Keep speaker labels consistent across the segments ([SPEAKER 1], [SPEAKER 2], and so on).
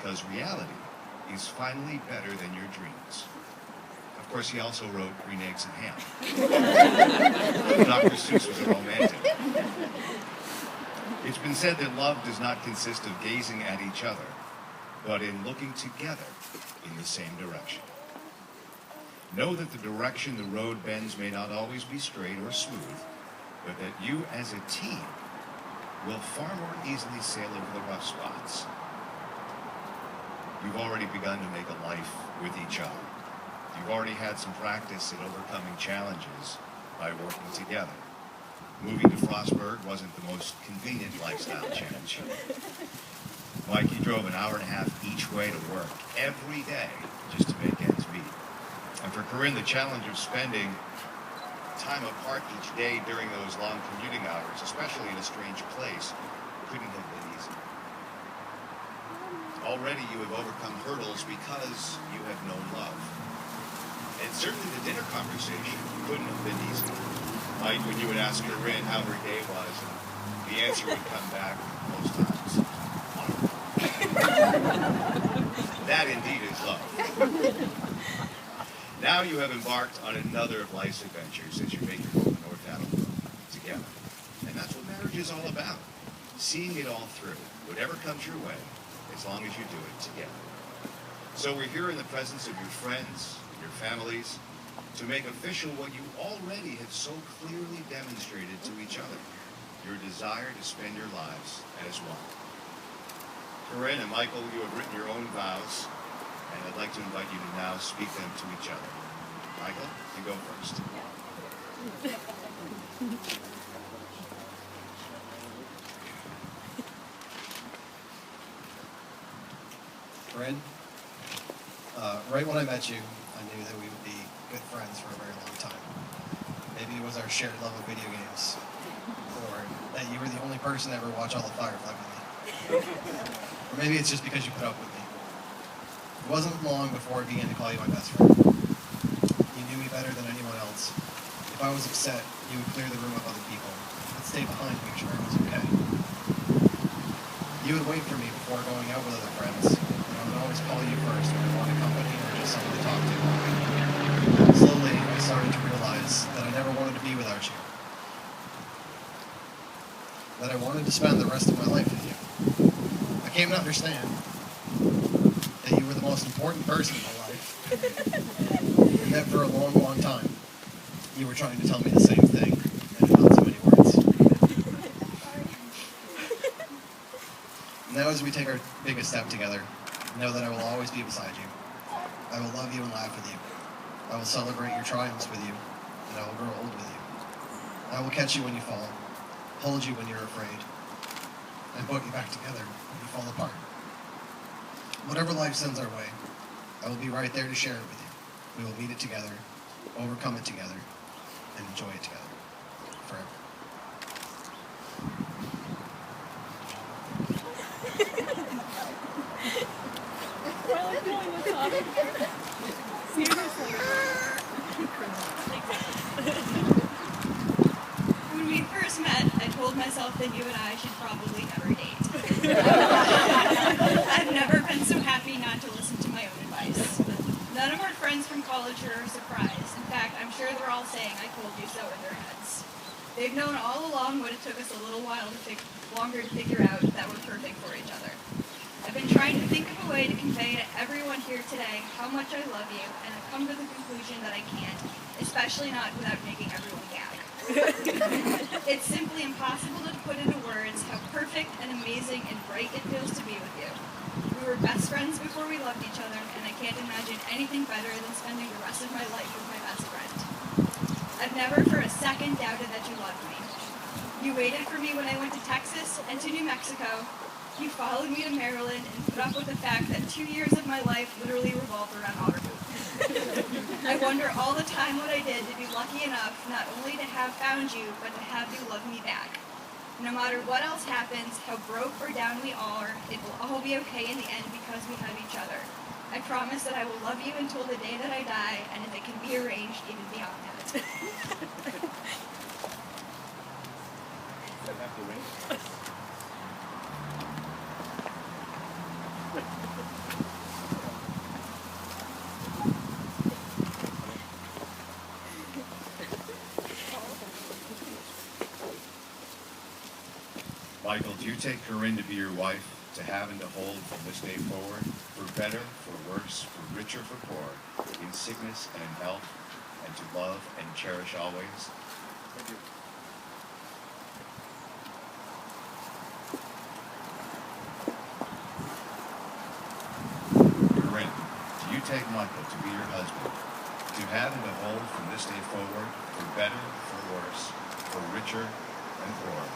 [SPEAKER 1] because reality is finally better than your dreams. Of course, he also wrote Green Eggs and Ham. Dr. Seuss was a romantic. It's been said that love does not consist of gazing at each other, but in looking together in the same direction. Know that the direction the road bends may not always be straight or smooth, but that you as a team will far more easily sail over the rough spots. You've already begun to make a life with each other. You've already had some practice at overcoming challenges by working together. Moving to Frostburg wasn't the most convenient lifestyle change. Mike, you drove an hour and a half each way to work every day just to make ends meet. And for Corinne, the challenge of spending time apart each day during those long commuting hours, especially in a strange place, couldn't have been easy. Already you have overcome hurdles because you have known love. And certainly the dinner conversation couldn't have been easy. Mike, when you would ask Corinne how her day was, the answer would come back most times. That indeed is love. Now you have embarked on another of life's adventures as you make your home in Northampton together. And that's what marriage is all about. Seeing it all through, whatever comes your way, as long as you do it together. So we're here in the presence of your friends, your families, to make official what you already have so clearly demonstrated to each other, your desire to spend your lives as one. Corinne and Michael, you have written your own vows, and I'd like to invite you to now speak them to each other. Michael, you go first.
[SPEAKER 2] Corinne, right when I met you, I knew that we would be good friends for a very long time. Maybe it was our shared love of video games, or that you were the only person to ever watch all the Firefly with me. Or maybe it's just because you put up with me. It wasn't long before I began to call you my best friend. You knew me better than anyone else. If I was upset, you would clear the room of other people, but stay behind to make sure I was okay. You would wait for me before going out with other friends, and I would always call you first when I wanted company or just someone to talk to. Slowly, I started to realize that I never wanted to be without you. That I wanted to spend the rest of my life with you. I came to understand that you were the most important person in my life. And that for a long, long time, you were trying to tell me the same thing, and in not so many words. Now as we take our biggest step together, know that I will always be beside you. I will love you and laugh with you. I will celebrate your triumphs with you, and I will grow old with you. I will catch you when you fall, hold you when you're afraid, and put you back together when you fall apart. Whatever life sends our way, I will be right there to share it with you. We will meet it together, overcome it together, and enjoy it together, forever.
[SPEAKER 3] Well, I'm feeling this topic. Seriously.
[SPEAKER 4] When we first met, I told myself that you and I should probably never date. I've never been so happy not to listen to my own advice. None of our friends from college are surprised. In fact, I'm sure they're all saying I told you so in their heads. They've known all along, but it took us a little while longer to figure out that we're perfect for each other. I've been trying to think of a way to convey to everyone here today how much I love you, and I've come to the conclusion that I can't, especially not without making everyone gag. It's simply impossible to put into words how perfect and amazing and bright it feels to be with you. We were best friends before we loved each other, and I can't imagine anything better than spending the rest of my life with my best friend. I've never for a second doubted that you loved me. You waited for me when I went to Texas and to New Mexico. You followed me to Maryland and put up with the fact that 2 years of my life literally revolved around otter poop. I wonder all the time what I did to be lucky enough not only to have found you, but to have you love me back. No matter what else happens, how broke or down we are, it will all be okay in the end because we have each other. I promise that I will love you until the day that I die, and if it can be arranged, even beyond that.
[SPEAKER 1] Michael, do you take Corinne to be your wife, to have and to hold from this day forward, for better, for worse, for richer, for poor, in sickness and in health, and to love and cherish always?
[SPEAKER 2] Thank you.
[SPEAKER 1] Corinne, do you take Michael to be your husband, to have and to hold from this day forward, for better, for worse, for richer and poor,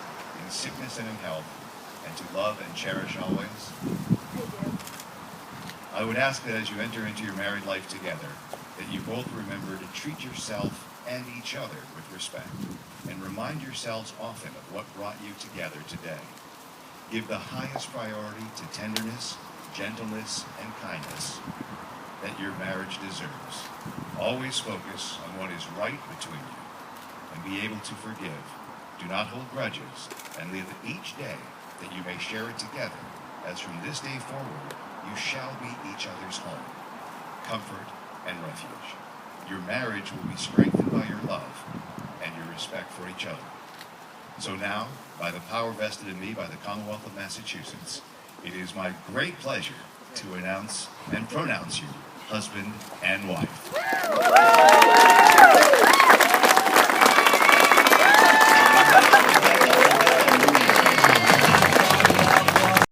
[SPEAKER 1] in sickness and in health, and to love and cherish always?
[SPEAKER 3] I do.
[SPEAKER 1] I would ask that as you enter into your married life together, that you both remember to treat yourself and each other with respect, and remind yourselves often of what brought you together today. Give the highest priority to tenderness, gentleness, and kindness that your marriage deserves. Always focus on what is right between you, and be able to forgive. Do not hold grudges, and live each day that you may share it together, as from this day forward you shall be each other's home, comfort, and refuge. Your marriage will be strengthened by your love and your respect for each other. So now, by the power vested in me by the Commonwealth of Massachusetts, it is my great pleasure to announce and pronounce you husband and wife.